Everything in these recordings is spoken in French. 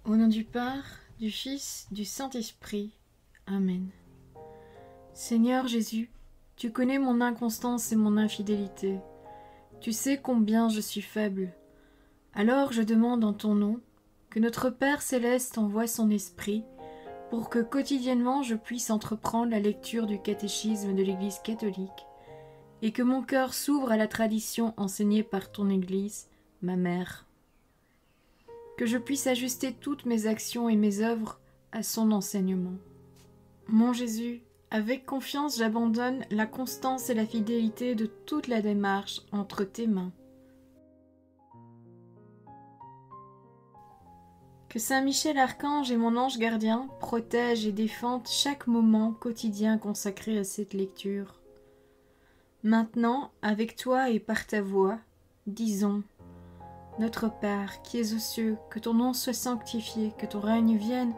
Au nom du Père, du Fils, du Saint-Esprit. Amen. Seigneur Jésus, tu connais mon inconstance et mon infidélité. Tu sais combien je suis faible. Alors je demande en ton nom que notre Père céleste envoie son Esprit pour que quotidiennement je puisse entreprendre la lecture du catéchisme de l'Église catholique et que mon cœur s'ouvre à la tradition enseignée par ton Église, ma mère. Que je puisse ajuster toutes mes actions et mes œuvres à son enseignement. Mon Jésus, avec confiance j'abandonne la constance et la fidélité de toute la démarche entre tes mains. Que Saint Michel Archange et mon ange gardien protègent et défendent chaque moment quotidien consacré à cette lecture. Maintenant, avec toi et par ta voix, disons: Notre Père, qui es aux cieux, que ton nom soit sanctifié, que ton règne vienne,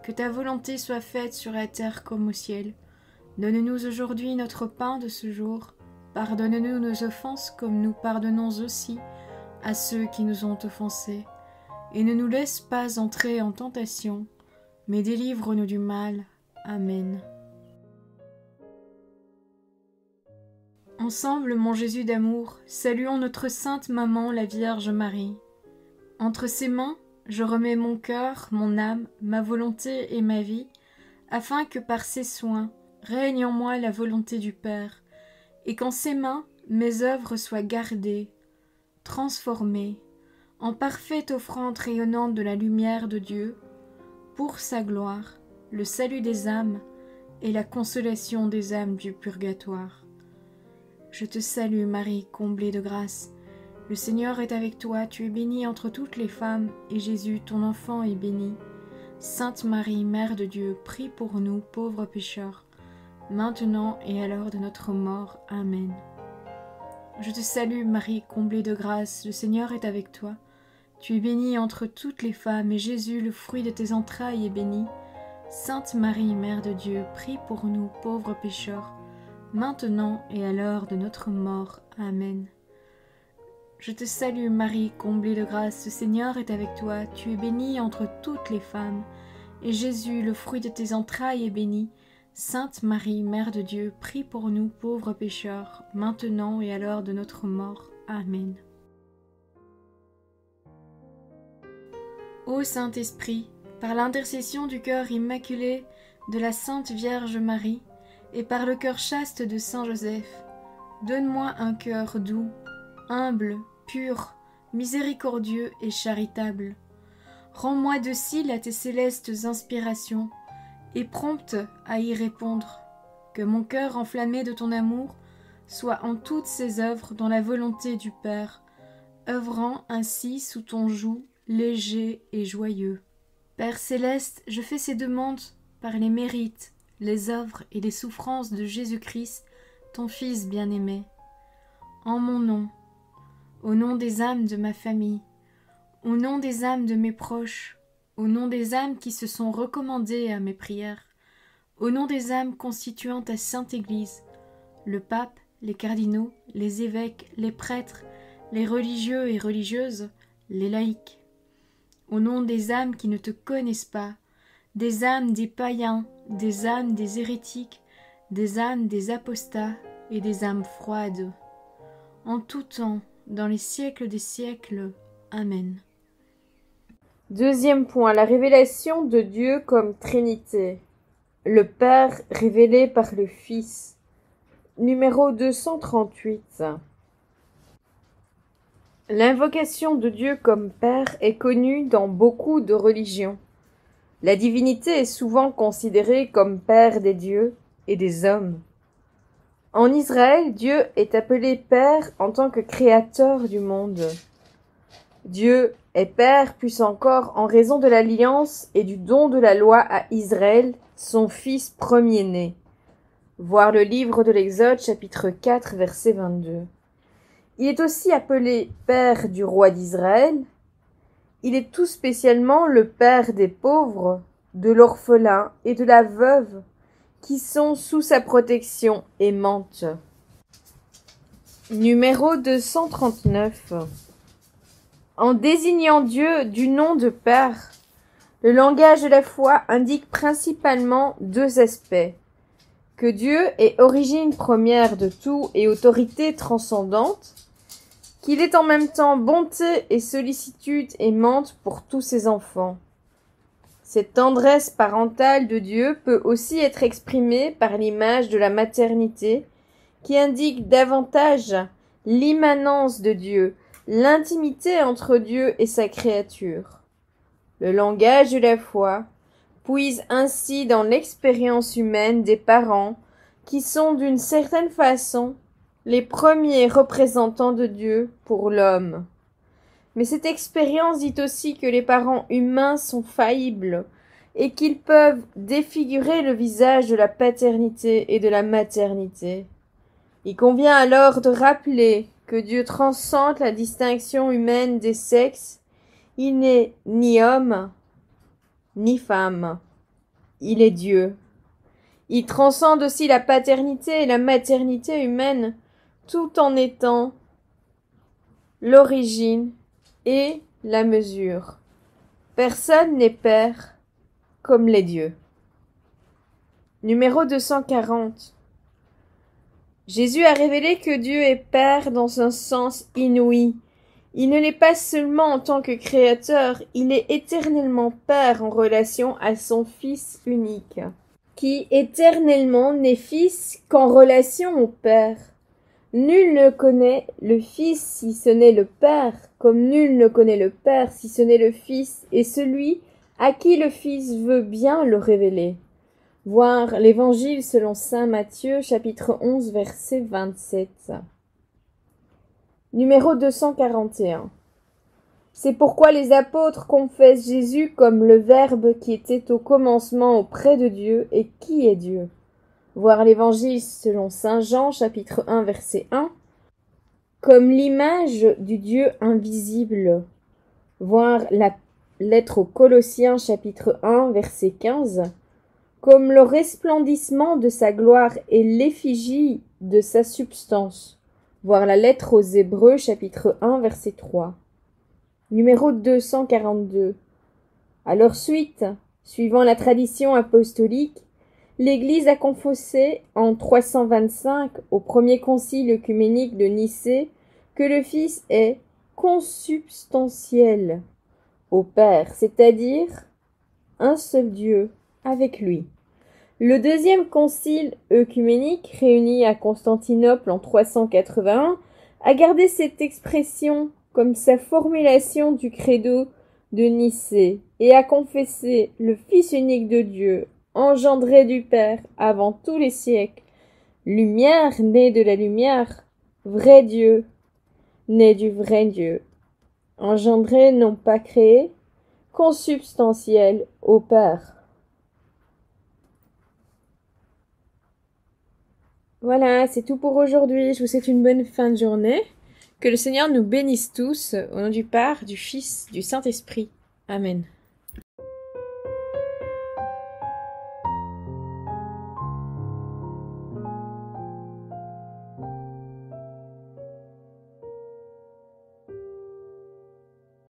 que ta volonté soit faite sur la terre comme au ciel. Donne-nous aujourd'hui notre pain de ce jour. Pardonne-nous nos offenses comme nous pardonnons aussi à ceux qui nous ont offensés. Et ne nous laisse pas entrer en tentation, mais délivre-nous du mal. Amen. Ensemble, mon Jésus d'amour, saluons notre sainte maman, la Vierge Marie. Entre ses mains, je remets mon cœur, mon âme, ma volonté et ma vie, afin que par ses soins règne en moi la volonté du Père, et qu'en ses mains mes œuvres soient gardées, transformées, en parfaite offrande rayonnante de la lumière de Dieu, pour sa gloire, le salut des âmes et la consolation des âmes du purgatoire. Je te salue Marie, comblée de grâce. Le Seigneur est avec toi, tu es bénie entre toutes les femmes, et Jésus, ton enfant, est béni. Sainte Marie, Mère de Dieu, prie pour nous, pauvres pécheurs, maintenant et à l'heure de notre mort. Amen. Je te salue Marie, comblée de grâce, le Seigneur est avec toi. Tu es bénie entre toutes les femmes, et Jésus, le fruit de tes entrailles, est béni. Sainte Marie, Mère de Dieu, prie pour nous, pauvres pécheurs, maintenant et à l'heure de notre mort. Amen. Je te salue Marie, comblée de grâce, le Seigneur est avec toi, tu es bénie entre toutes les femmes, et Jésus, le fruit de tes entrailles, est béni. Sainte Marie, Mère de Dieu, prie pour nous pauvres pécheurs, maintenant et à l'heure de notre mort. Amen. Ô Saint-Esprit, par l'intercession du cœur immaculé de la Sainte Vierge Marie, et par le cœur chaste de Saint Joseph, donne-moi un cœur doux, humble, pur, miséricordieux et charitable. Rends-moi docile à tes célestes inspirations, et prompte à y répondre. Que mon cœur enflammé de ton amour soit en toutes ses œuvres dans la volonté du Père, œuvrant ainsi sous ton joug léger et joyeux. Père céleste, je fais ces demandes par les mérites, les œuvres et les souffrances de Jésus-Christ, ton Fils bien-aimé. En mon nom, au nom des âmes de ma famille, au nom des âmes de mes proches, au nom des âmes qui se sont recommandées à mes prières, au nom des âmes constituant ta Sainte Église, le pape, les cardinaux, les évêques, les prêtres, les religieux et religieuses, les laïcs, au nom des âmes qui ne te connaissent pas, des âmes des païens, des âmes des hérétiques, des âmes des apostats et des âmes froides. En tout temps, dans les siècles des siècles. Amen. Deuxième point, la révélation de Dieu comme Trinité. Le Père révélé par le Fils. Numéro 238. L'invocation de Dieu comme Père est connue dans beaucoup de religions. La divinité est souvent considérée comme Père des dieux et des hommes. En Israël, Dieu est appelé Père en tant que créateur du monde. Dieu est Père plus encore en raison de l'alliance et du don de la loi à Israël, son fils premier-né. Voir le livre de l'Exode, chapitre 4, verset 22. Il est aussi appelé Père du roi d'Israël. Il est tout spécialement le Père des pauvres, de l'orphelin et de la veuve, qui sont sous sa protection aimante. Numéro 239. En désignant Dieu du nom de Père, Le langage de la foi indique principalement deux aspects. Que Dieu est origine première de tout et autorité transcendante, qu'il est en même temps bonté et sollicitude aimante pour tous ses enfants. Cette tendresse parentale de Dieu peut aussi être exprimée par l'image de la maternité, qui indique davantage l'immanence de Dieu, l'intimité entre Dieu et sa créature. Le langage de la foi puise ainsi dans l'expérience humaine des parents qui sont d'une certaine façon les premiers représentants de Dieu pour l'homme. Mais cette expérience dit aussi que les parents humains sont faillibles et qu'ils peuvent défigurer le visage de la paternité et de la maternité. Il convient alors de rappeler que Dieu transcende la distinction humaine des sexes. Il n'est ni homme, ni femme. Il est Dieu. Il transcende aussi la paternité et la maternité humaine, tout en étant l'origine et la mesure. Personne n'est père comme les dieux. Numéro 240. Jésus a révélé que Dieu est Père dans un sens inouï. Il ne l'est pas seulement en tant que créateur, il est éternellement Père en relation à son Fils unique, qui éternellement n'est Fils qu'en relation au Père. Nul ne connaît le Fils si ce n'est le Père, comme nul ne connaît le Père si ce n'est le Fils, et celui à qui le Fils veut bien le révéler. Voir l'Évangile selon saint Matthieu, chapitre 11, verset 27. Numéro 241. C'est pourquoi les apôtres confessent Jésus comme le Verbe qui était au commencement auprès de Dieu et qui est Dieu. Voir l'Évangile selon saint Jean, chapitre 1, verset 1, comme l'image du Dieu invisible. Voir la lettre aux Colossiens, chapitre 1, verset 15, comme le resplendissement de sa gloire et l'effigie de sa substance. Voir la lettre aux Hébreux, chapitre 1, verset 3. Numéro 242. À leur suite, suivant la tradition apostolique, l'Église a confessé en 325 au premier concile œcuménique de Nicée que le Fils est consubstantiel au Père, c'est-à-dire un seul Dieu avec lui. Le deuxième concile œcuménique, réuni à Constantinople en 381, a gardé cette expression comme sa formulation du credo de Nicée et a confessé le Fils unique de Dieu, engendré du Père avant tous les siècles, lumière née de la lumière, vrai Dieu, né du vrai Dieu, engendré non pas créé, consubstantiel au Père. Voilà, c'est tout pour aujourd'hui. Je vous souhaite une bonne fin de journée. Que le Seigneur nous bénisse tous, au nom du Père, du Fils, du Saint-Esprit. Amen.